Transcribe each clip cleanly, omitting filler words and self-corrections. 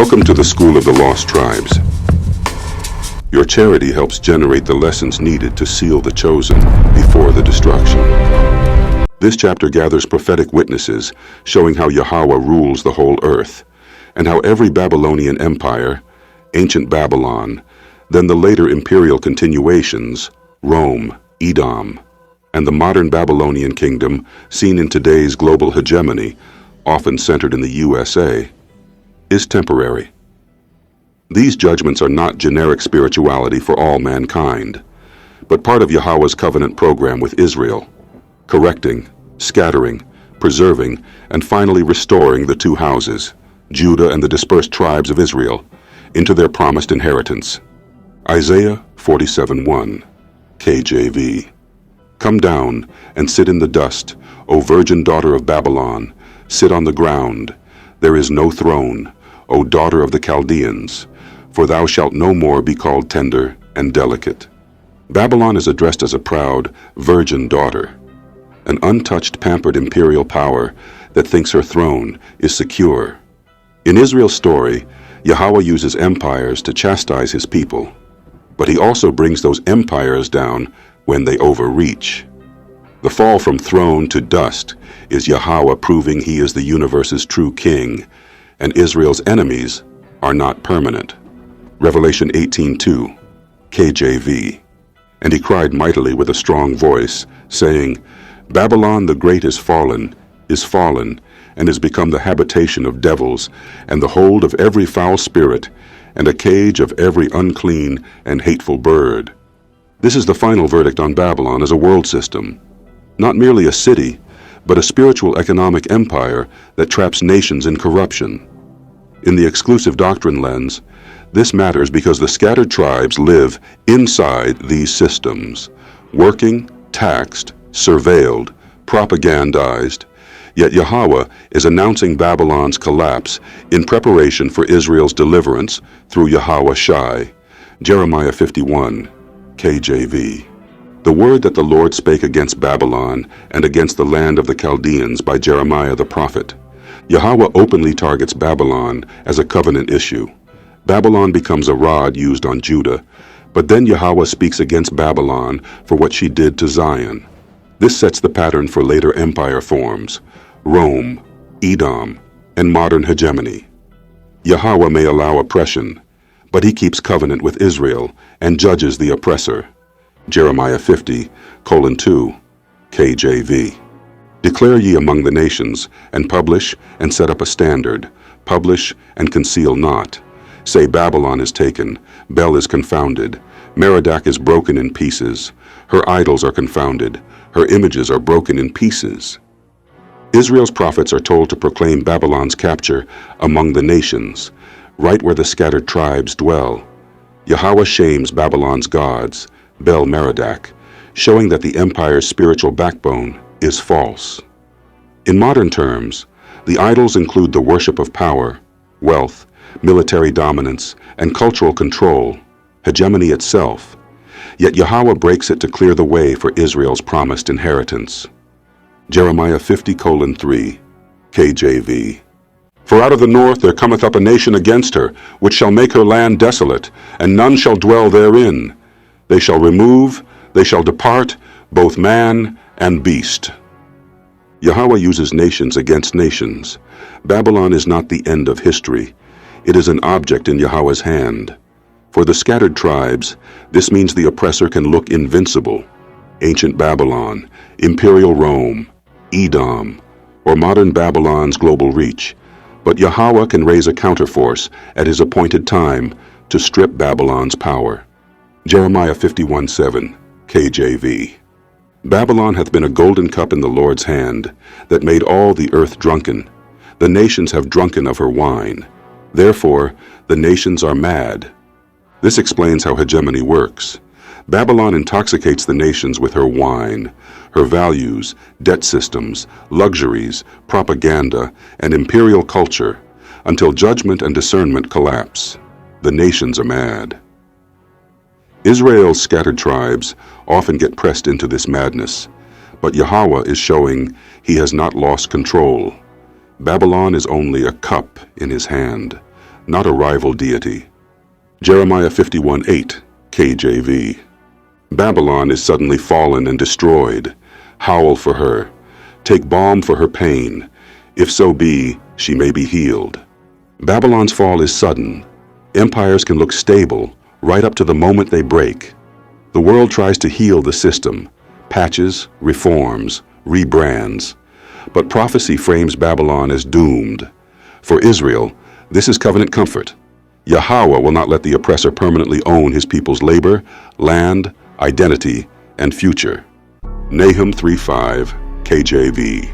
Welcome to the School of the Lost Tribes. Your charity helps generate the lessons needed to seal the chosen before the destruction. This chapter gathers prophetic witnesses showing how Yahweh rules the whole earth, and how every Babylonian empire, ancient Babylon, then the later imperial continuations, Rome, Edom, and the modern Babylonian kingdom seen in today's global hegemony, often centered in the USA, is temporary. These judgments are not generic spirituality for all mankind, but part of Yahweh's covenant program with Israel, correcting, scattering, preserving, and finally restoring the two houses, Judah and the dispersed tribes of Israel, into their promised inheritance. Isaiah 47:1, KJV. Come down and sit in the dust, O virgin daughter of Babylon, sit on the ground. There is no throne, O daughter of the Chaldeans, for thou shalt no more be called tender and delicate. Babylon is addressed as a proud, virgin daughter, an untouched, pampered imperial power that thinks her throne is secure. In Israel's story, Yahweh uses empires to chastise his people, but he also brings those empires down when they overreach. The fall from throne to dust is Yahweh proving he is the universe's true king, and Israel's enemies are not permanent. Revelation 18:2, KJV. And he cried mightily with a strong voice, saying, Babylon the great is fallen, and is become the habitation of devils, and the hold of every foul spirit, and a cage of every unclean and hateful bird. This is the final verdict on Babylon as a world system, not merely a city, but a spiritual economic empire that traps nations in corruption. In the exclusive doctrine lens, this matters because the scattered tribes live inside these systems, working, taxed, surveilled, propagandized, yet Yahweh is announcing Babylon's collapse in preparation for Israel's deliverance through Yahweh Shai, Jeremiah 51, KJV. The word that the Lord spake against Babylon and against the land of the Chaldeans by Jeremiah the prophet. Yahweh openly targets Babylon as a covenant issue. Babylon becomes a rod used on Judah, but then Yahweh speaks against Babylon for what she did to Zion. This sets the pattern for later empire forms, Rome, Edom, and modern hegemony. Yahweh may allow oppression, but he keeps covenant with Israel and judges the oppressor. Jeremiah 50:2, KJV. Declare ye among the nations, and publish and set up a standard. Publish and conceal not. Say Babylon is taken, Bel is confounded, Merodach is broken in pieces. Her idols are confounded, her images are broken in pieces. Israel's prophets are told to proclaim Babylon's capture among the nations, right where the scattered tribes dwell. Yahweh shames Babylon's gods, Bel Merodach, showing that the empire's spiritual backbone is false. In modern terms, the idols include the worship of power, wealth, military dominance, and cultural control, hegemony itself. Yet Yahweh breaks it to clear the way for Israel's promised inheritance. Jeremiah 50:3, KJV. For out of the north there cometh up a nation against her, which shall make her land desolate, and none shall dwell therein. They shall remove, they shall depart, both man and beast. Yahweh uses nations against nations. Babylon is not the end of history. It is an object in Yahweh's hand. For the scattered tribes, this means the oppressor can look invincible. Ancient Babylon, Imperial Rome, Edom, or modern Babylon's global reach. But Yahweh can raise a counterforce at his appointed time to strip Babylon's power. Jeremiah 51:7, KJV. Babylon hath been a golden cup in the Lord's hand, that made all the earth drunken. The nations have drunken of her wine. Therefore, the nations are mad. This explains how hegemony works. Babylon intoxicates the nations with her wine, her values, debt systems, luxuries, propaganda, and imperial culture, until judgment and discernment collapse. The nations are mad. Israel's scattered tribes often get pressed into this madness, but Yahweh is showing he has not lost control. Babylon is only a cup in his hand, not a rival deity. Jeremiah 51:8, KJV. Babylon is suddenly fallen and destroyed. Howl for her. Take balm for her pain. If so be, she may be healed. Babylon's fall is sudden. Empires can look stable right up to the moment they break. The world tries to heal the system, patches, reforms, rebrands. But prophecy frames Babylon as doomed. For Israel, this is covenant comfort. Yahweh will not let the oppressor permanently own his people's labor, land, identity, and future. Nahum 3:5, KJV.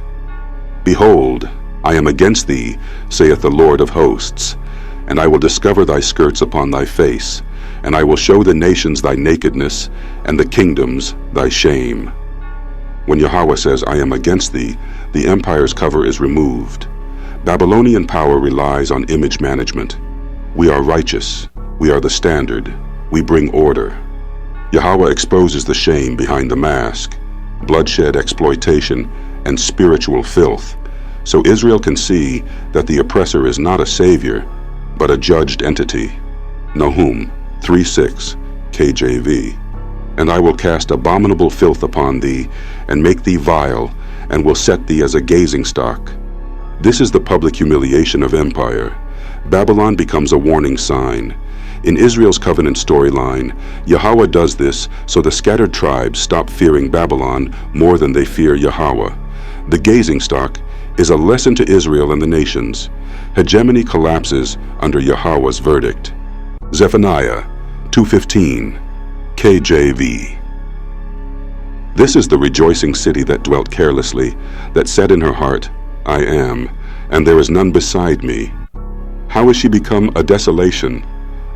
Behold, I am against thee, saith the Lord of hosts, and I will discover thy skirts upon thy face, and I will show the nations thy nakedness, and the kingdoms thy shame. When Yahweh says, I am against thee, the empire's cover is removed. Babylonian power relies on image management. We are righteous. We are the standard. We bring order. Yahweh exposes the shame behind the mask, bloodshed, exploitation, and spiritual filth, so Israel can see that the oppressor is not a savior, but a judged entity. Nahum 3:6, KJV. And I will cast abominable filth upon thee, and make thee vile, and will set thee as a gazingstock. This is the public humiliation of empire. Babylon becomes a warning sign. In Israel's covenant storyline, Yahweh does this so the scattered tribes stop fearing Babylon more than they fear Yahweh. The gazingstock is a lesson to Israel and the nations. Hegemony collapses under Yahweh's verdict. Zephaniah 2:15, KJV. This is the rejoicing city that dwelt carelessly, that said in her heart, I am, and there is none beside me. How is she become a desolation,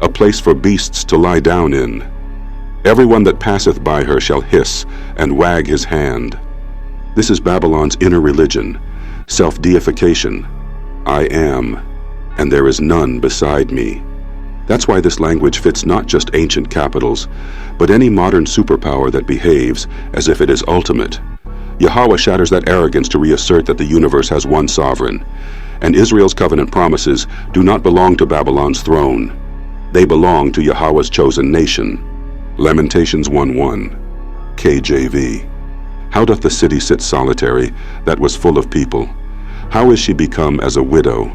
a place for beasts to lie down in? Everyone that passeth by her shall hiss and wag his hand. This is Babylon's inner religion, self-deification. I am, and there is none beside me. That's why this language fits not just ancient capitals, but any modern superpower that behaves as if it is ultimate. Yahweh shatters that arrogance to reassert that the universe has one sovereign, and Israel's covenant promises do not belong to Babylon's throne. They belong to Yahweh's chosen nation. Lamentations 1:1, KJV. How doth the city sit solitary, that was full of people? How is she become as a widow?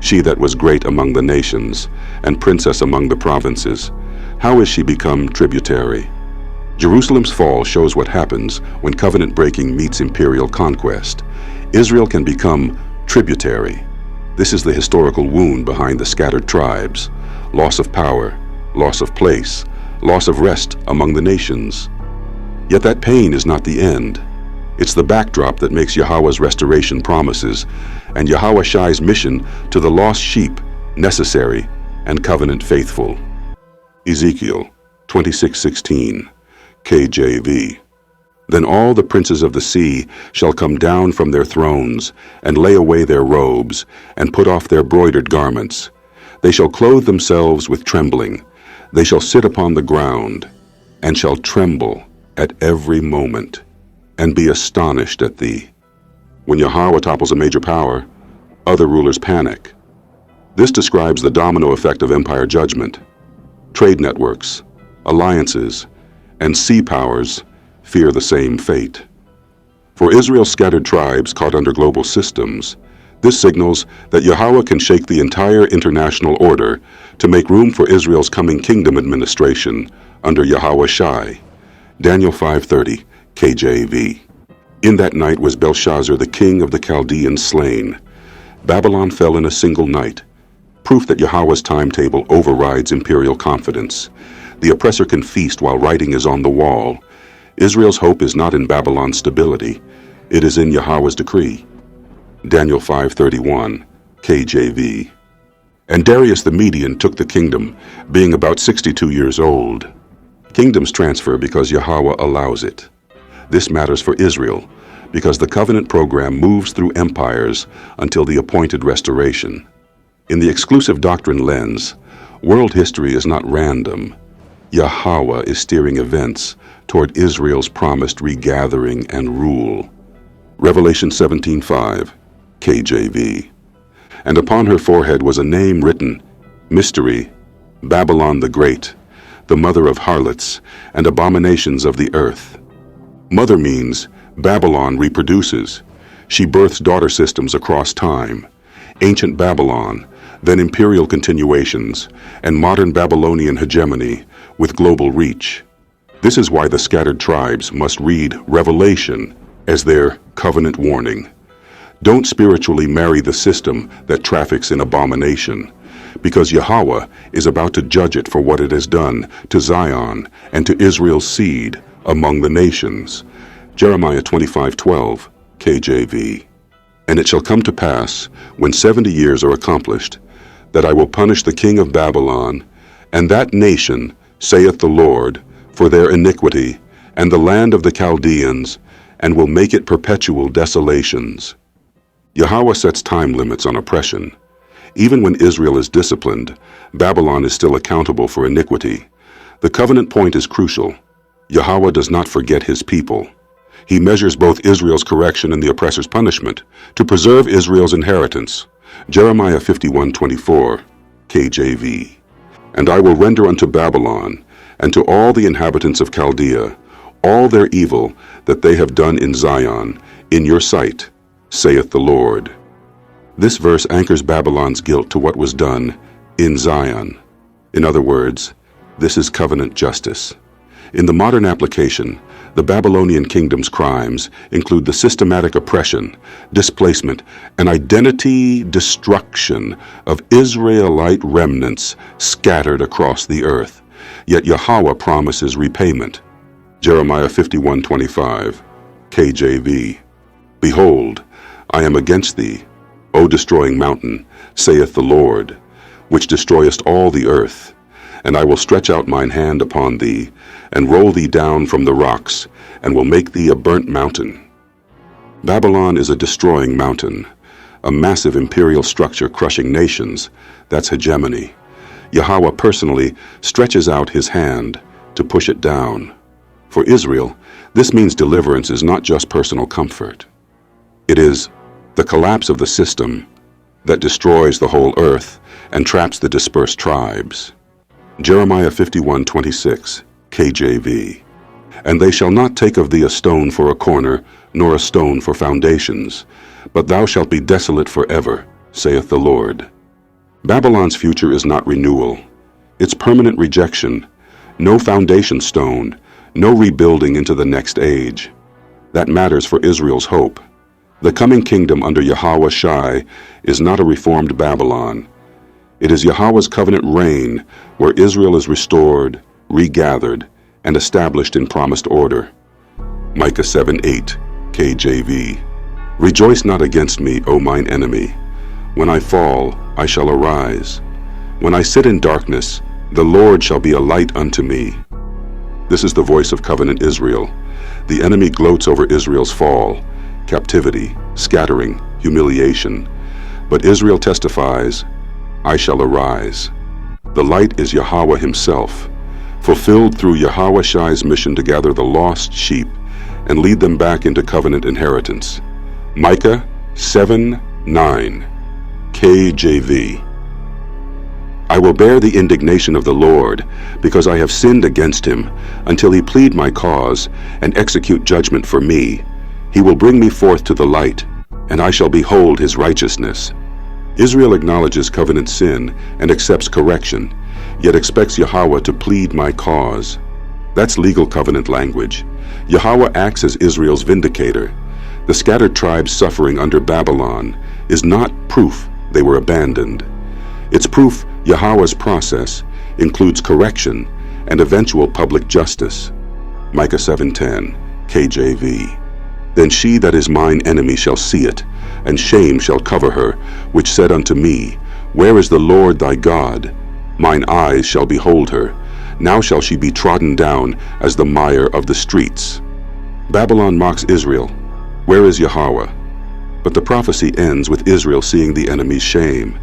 She that was great among the nations, and princess among the provinces. How is she become tributary? Jerusalem's fall shows what happens when covenant breaking meets imperial conquest. Israel can become tributary. This is the historical wound behind the scattered tribes. Loss of power, loss of place, loss of rest among the nations. Yet that pain is not the end. It's the backdrop that makes Yahweh's restoration promises and Yahweh Shai's mission to the lost sheep necessary and covenant faithful. Ezekiel 26:16, KJV. Then all the princes of the sea shall come down from their thrones, and lay away their robes, and put off their broidered garments. They shall clothe themselves with trembling. They shall sit upon the ground, and shall tremble at every moment, and be astonished at thee. When Yahweh topples a major power, other rulers panic. This describes the domino effect of empire judgment. Trade networks, alliances, and sea powers fear the same fate. For Israel's scattered tribes caught under global systems, this signals that Yahweh can shake the entire international order to make room for Israel's coming kingdom administration under Yahweh Shai. Daniel 5:30, KJV. In that night was Belshazzar, the king of the Chaldeans, slain. Babylon fell in a single night, proof that Yahweh's timetable overrides imperial confidence. The oppressor can feast while writing is on the wall. Israel's hope is not in Babylon's stability. It is in Yahweh's decree. Daniel 5:31, KJV. And Darius the Median took the kingdom, being about 62 years old. Kingdoms transfer because Yahweh allows it. This matters for Israel, because the covenant program moves through empires until the appointed restoration. In the exclusive doctrine lens, world history is not random. Yahweh is steering events toward Israel's promised regathering and rule. Revelation 17:5, KJV. And upon her forehead was a name written, Mystery, Babylon the Great, the mother of harlots and abominations of the earth. Mother means Babylon reproduces. She births daughter systems across time. Ancient Babylon, then Imperial continuations, and modern Babylonian hegemony with global reach. This is why the scattered tribes must read Revelation as their covenant warning. Don't spiritually marry the system that traffics in abomination, because Yahweh is about to judge it for what it has done to Zion and to Israel's seed among the nations. Jeremiah 25:12, KJV. And it shall come to pass, when 70 years are accomplished, that I will punish the king of Babylon, and that nation, saith the Lord, for their iniquity, and the land of the Chaldeans, and will make it perpetual desolations. Yahweh sets time limits on oppression. Even when Israel is disciplined, Babylon is still accountable for iniquity. The covenant point is crucial. Yahweh does not forget his people. He measures both Israel's correction and the oppressor's punishment to preserve Israel's inheritance. Jeremiah 51:24, KJV. And I will render unto Babylon, and to all the inhabitants of Chaldea, all their evil that they have done in Zion, in your sight, saith the Lord. This verse anchors Babylon's guilt to what was done in Zion. In other words, this is covenant justice. In the modern application, the Babylonian kingdom's crimes include the systematic oppression, displacement, and identity destruction of Israelite remnants scattered across the earth. Yet Yahweh promises repayment. Jeremiah 51:25, KJV. Behold, I am against thee, O destroying mountain, saith the Lord, which destroyest all the earth. And I will stretch out mine hand upon thee, and roll thee down from the rocks, and will make thee a burnt mountain. Babylon is a destroying mountain, a massive imperial structure crushing nations. That's hegemony. Yahweh personally stretches out his hand to push it down. For Israel, this means deliverance is not just personal comfort. It is the collapse of the system that destroys the whole earth and traps the dispersed tribes. Jeremiah 51:26, KJV. And they shall not take of thee a stone for a corner, nor a stone for foundations, but thou shalt be desolate forever, saith the Lord. Babylon's future is not renewal. It's permanent rejection. No foundation stone, no rebuilding into the next age. That matters for Israel's hope. The coming kingdom under Yahweh Shai is not a reformed Babylon. It is Yahweh's covenant reign where Israel is restored, regathered, and established in promised order. Micah 7:8, KJV. Rejoice not against me, O mine enemy. When I fall, I shall arise. When I sit in darkness, the Lord shall be a light unto me. This is the voice of covenant Israel. The enemy gloats over Israel's fall, captivity, scattering, humiliation. But Israel testifies, I shall arise. The light is Yahweh himself, fulfilled through Yahweh Shai's mission to gather the lost sheep and lead them back into covenant inheritance. Micah 7:9, KJV. I will bear the indignation of the Lord, because I have sinned against him, until he plead my cause and execute judgment for me. He will bring me forth to the light, and I shall behold his righteousness. Israel acknowledges covenant sin and accepts correction, yet expects Yahweh to plead my cause. That's legal covenant language. Yahweh acts as Israel's vindicator. The scattered tribes suffering under Babylon is not proof they were abandoned. It's proof Yahweh's process includes correction and eventual public justice. Micah 7:10, KJV. Then she that is mine enemy shall see it, and shame shall cover her, which said unto me, Where is the Lord thy God? Mine eyes shall behold her. Now shall she be trodden down as the mire of the streets. Babylon mocks Israel. Where is Yahweh? But the prophecy ends with Israel seeing the enemy's shame.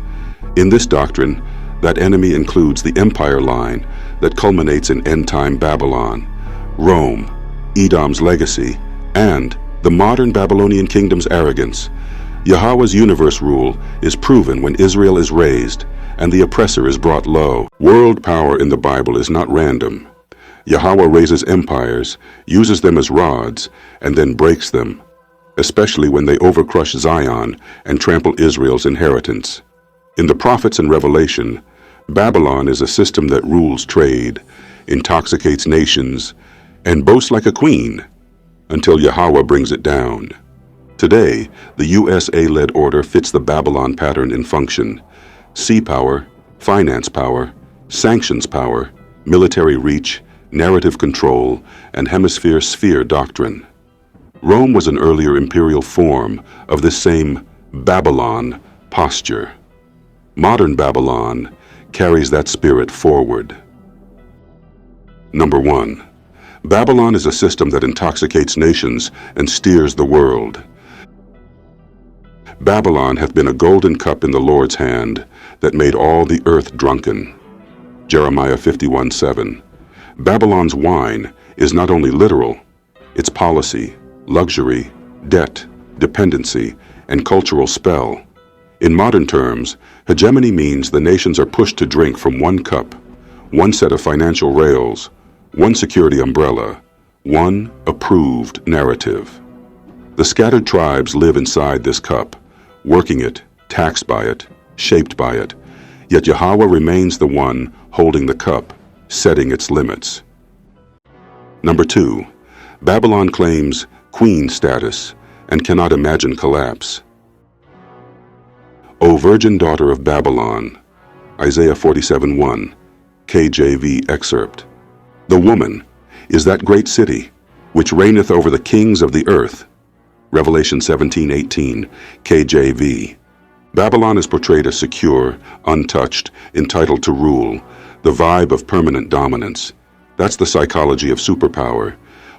In this doctrine, that enemy includes the empire line that culminates in end-time Babylon, Rome, Edom's legacy, and the modern Babylonian kingdom's arrogance. Yahweh's universe rule is proven when Israel is raised and the oppressor is brought low. World power in the Bible is not random. Yahweh raises empires, uses them as rods, and then breaks them, especially when they overcrush Zion and trample Israel's inheritance. In the prophets and Revelation, Babylon is a system that rules trade, intoxicates nations, and boasts like a queen until Yahweh brings it down. Today, the USA-led order fits the Babylon pattern in function: sea power, finance power, sanctions power, military reach, narrative control, and hemisphere sphere doctrine. Rome was an earlier imperial form of this same Babylon posture. Modern Babylon carries that spirit forward. Number 1. Babylon is a system that intoxicates nations and steers the world. Babylon hath been a golden cup in the Lord's hand that made all the earth drunken. Jeremiah 51:7. Babylon's wine is not only literal, its policy, luxury, debt, dependency, and cultural spell. In modern terms, hegemony means the nations are pushed to drink from one cup, one set of financial rails, one security umbrella, one approved narrative. The scattered tribes live inside this cup, working it, taxed by it, shaped by it, yet Yahweh remains the one holding the cup, setting its limits. Number 2. Babylon claims queen status and cannot imagine collapse. O virgin daughter of Babylon, Isaiah 47:1, KJV excerpt. The woman is that great city, which reigneth over the kings of the earth. Revelation 17:18, KJV. Babylon is portrayed as secure, untouched, entitled to rule, the vibe of permanent dominance. That's the psychology of superpower.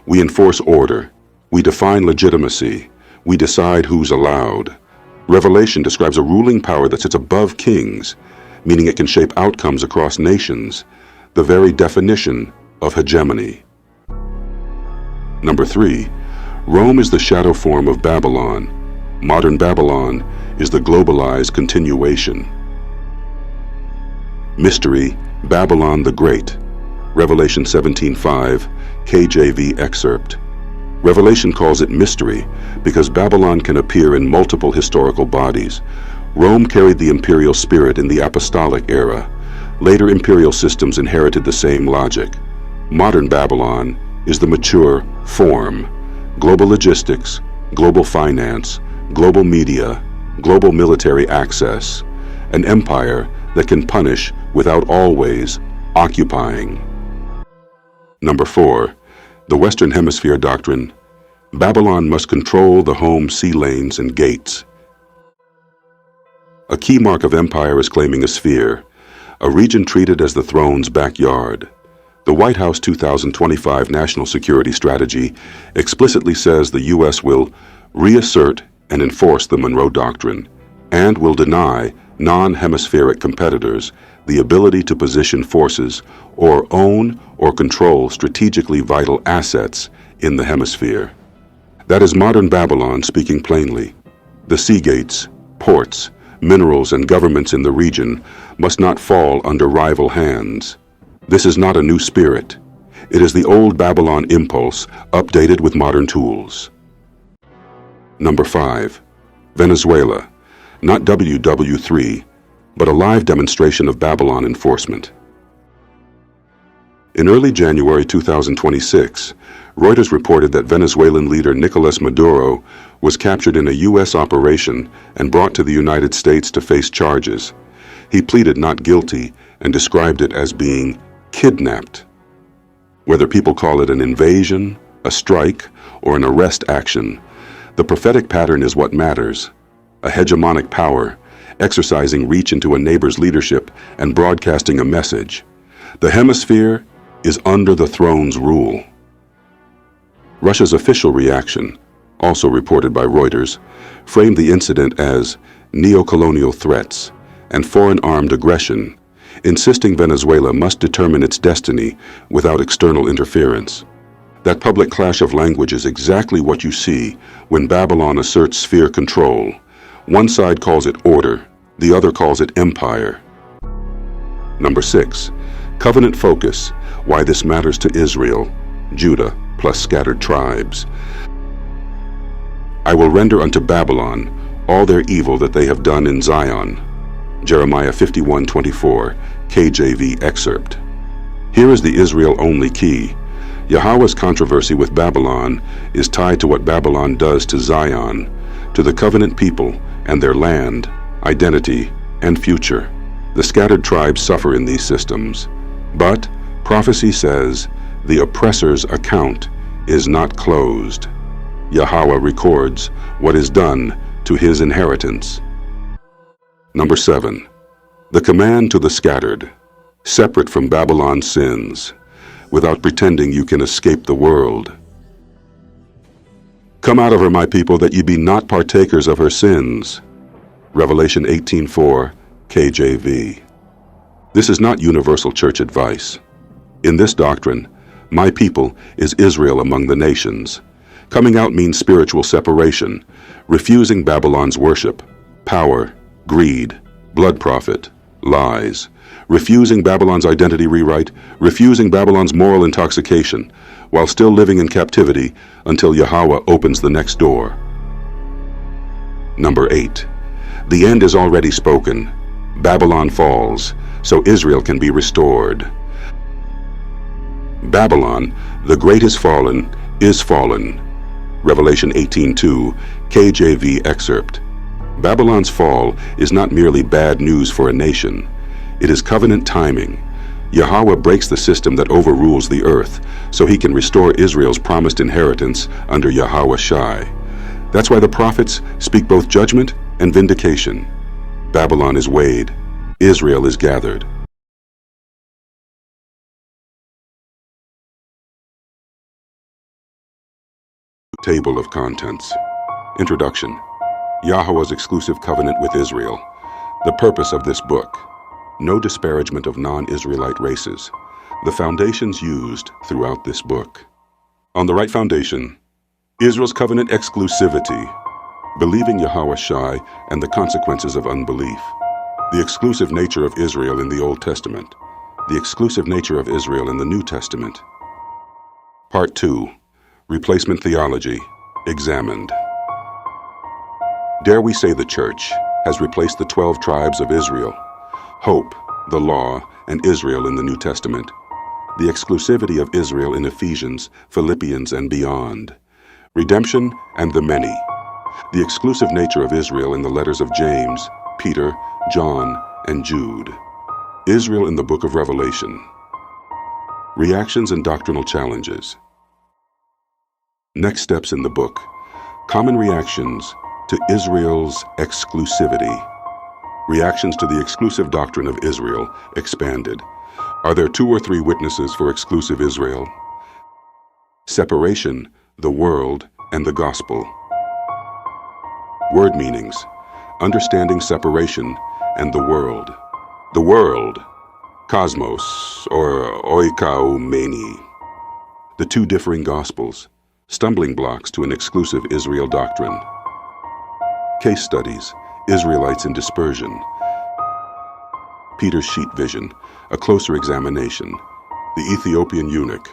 We enforce order. We define legitimacy. We decide who's allowed. Revelation describes a ruling power that sits above kings, meaning it can shape outcomes across nations, the very definition of hegemony. Number 3. Rome is the shadow form of Babylon. Modern Babylon is the globalized continuation. Mystery, Babylon the Great. Revelation 17:5, KJV excerpt. Revelation calls it mystery because Babylon can appear in multiple historical bodies. Rome carried the imperial spirit in the apostolic era. Later imperial systems inherited the same logic. Modern Babylon is the mature form. Global logistics, global finance, global media, global military access, an empire that can punish without always occupying. Number 4. The Western Hemisphere doctrine. Babylon must control the home sea lanes and gates. A key mark of empire is claiming a sphere, a region treated as the throne's backyard. The White House 2025 National Security Strategy explicitly says the U.S. will reassert and enforce the Monroe Doctrine and will deny non-hemispheric competitors the ability to position forces or own or control strategically vital assets in the hemisphere. That is modern Babylon speaking plainly. The sea gates, ports, minerals, and governments in the region must not fall under rival hands. This is not a new spirit. It is the old Babylon impulse, updated with modern tools. Number 5. Venezuela. Not WW3, but a live demonstration of Babylon enforcement. In early January 2026, Reuters reported that Venezuelan leader Nicolas Maduro was captured in a U.S. operation and brought to the United States to face charges. He pleaded not guilty and described it as being kidnapped. Whether people call it an invasion, a strike, or an arrest action, the prophetic pattern is what matters. A hegemonic power, exercising reach into a neighbor's leadership and broadcasting a message. The hemisphere is under the throne's rule. Russia's official reaction, also reported by Reuters, framed the incident as neo-colonial threats and foreign armed aggression, insisting Venezuela must determine its destiny without external interference. That public clash of language is exactly what you see when Babylon asserts sphere control, One side calls it order, the other calls it empire. Number 6. Covenant focus, why this matters to Israel, Judah, plus scattered tribes. I will render unto Babylon all their evil that they have done in Zion. Jeremiah 51:24, KJV excerpt. Here is the Israel-only key. Yahweh's controversy with Babylon is tied to what Babylon does to Zion, to the covenant people and their land, identity, and future. The scattered tribes suffer in these systems. But prophecy says the oppressor's account is not closed. Yahweh records what is done to his inheritance. Number 7. The command to the scattered, separate from Babylon's sins, without pretending you can escape the world. Come out of her, my people, that ye be not partakers of her sins. Revelation 18:4, KJV. This is not universal church advice. In this doctrine, my people is Israel among the nations. Coming out means spiritual separation, refusing Babylon's worship, power, greed, blood profit, lies, refusing Babylon's identity rewrite, refusing Babylon's moral intoxication, while still living in captivity until Yahweh opens the next door. Number 8. The end is already spoken. Babylon falls, so Israel can be restored. Babylon, the great is fallen, is fallen. Revelation 18:2, KJV excerpt. Babylon's fall is not merely bad news for a nation. It is covenant timing. Yahweh breaks the system that overrules the earth, so he can restore Israel's promised inheritance under Yahweh Shai. That's why the prophets speak both judgment and vindication. Babylon is weighed. Israel is gathered. Table of Contents. Introduction. Yahweh's exclusive covenant with Israel. The purpose of this book. No disparagement of non-Israelite races. The foundations used throughout this book. On the right foundation, Israel's covenant exclusivity, believing Yahweh Shai and the consequences of unbelief. The exclusive nature of Israel in the Old Testament. The exclusive nature of Israel in the New Testament. Part 2. Replacement Theology, examined. Dare we say the Church has replaced the 12 tribes of Israel, hope, the law, and Israel in the New Testament, the exclusivity of Israel in Ephesians, Philippians, and beyond, redemption and the many, the exclusive nature of Israel in the letters of James, Peter, John, and Jude, Israel in the book of Revelation, reactions and doctrinal challenges. Next steps in the book, common reactions to Israel's exclusivity. Reactions to the exclusive doctrine of Israel, expanded. Are there 2 or 3 witnesses for exclusive Israel? Separation, the world, and the gospel. Word meanings. Understanding separation and the world. The world, cosmos, or oikoumeni. The 2 differing gospels, stumbling blocks to an exclusive Israel doctrine. Case studies, Israelites in dispersion. Peter's sheet vision, a closer examination. The Ethiopian eunuch,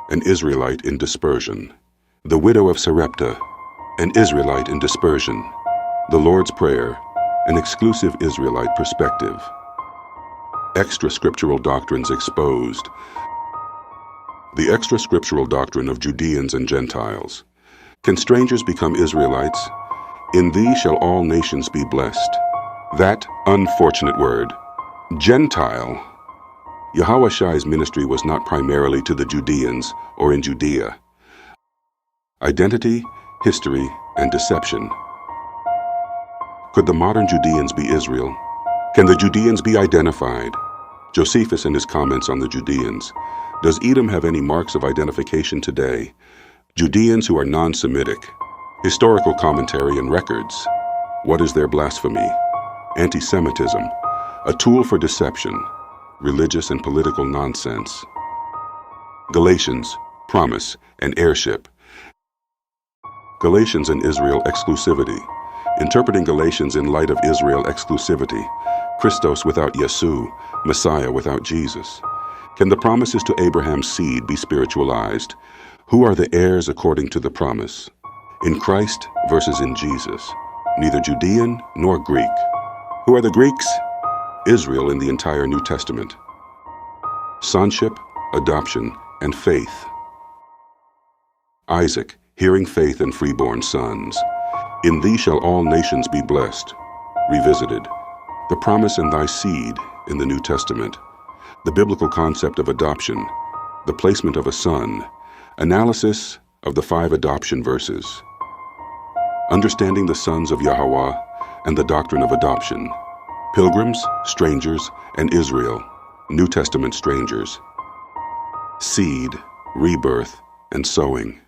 an Israelite in dispersion. The widow of Sarepta, an Israelite in dispersion. The Lord's Prayer, an exclusive Israelite perspective. Extra-scriptural doctrines exposed. The extra-scriptural doctrine of Judeans and Gentiles. Can strangers become Israelites? In thee shall all nations be blessed. That unfortunate word, Gentile. Yahweh Shai's ministry was not primarily to the Judeans or in Judea. Identity, history, and deception. Could the modern Judeans be Israel? Can the Judeans be identified? Josephus in his comments on the Judeans. Does Edom have any marks of identification today? Judeans who are non-Semitic. Historical commentary and records. What is their blasphemy? Anti-Semitism. A tool for deception. Religious and political nonsense. Galatians, promise, and heirship. Galatians and Israel exclusivity. Interpreting Galatians in light of Israel exclusivity, Christos without Yesu, Messiah without Jesus. Can the promises to Abraham's seed be spiritualized? Who are the heirs according to the promise? In Christ versus in Jesus. Neither Judean nor Greek. Who are the Greeks? Israel in the entire New Testament. Sonship, adoption, and faith. Isaac, hearing faith and freeborn sons. In thee shall all nations be blessed. Revisited. The promise in thy seed in the New Testament. The biblical concept of adoption. The placement of a son. Analysis of the 5 adoption verses. Understanding the sons of Yahweh and the doctrine of adoption. Pilgrims, strangers, and Israel, New Testament strangers. Seed, rebirth, and sowing.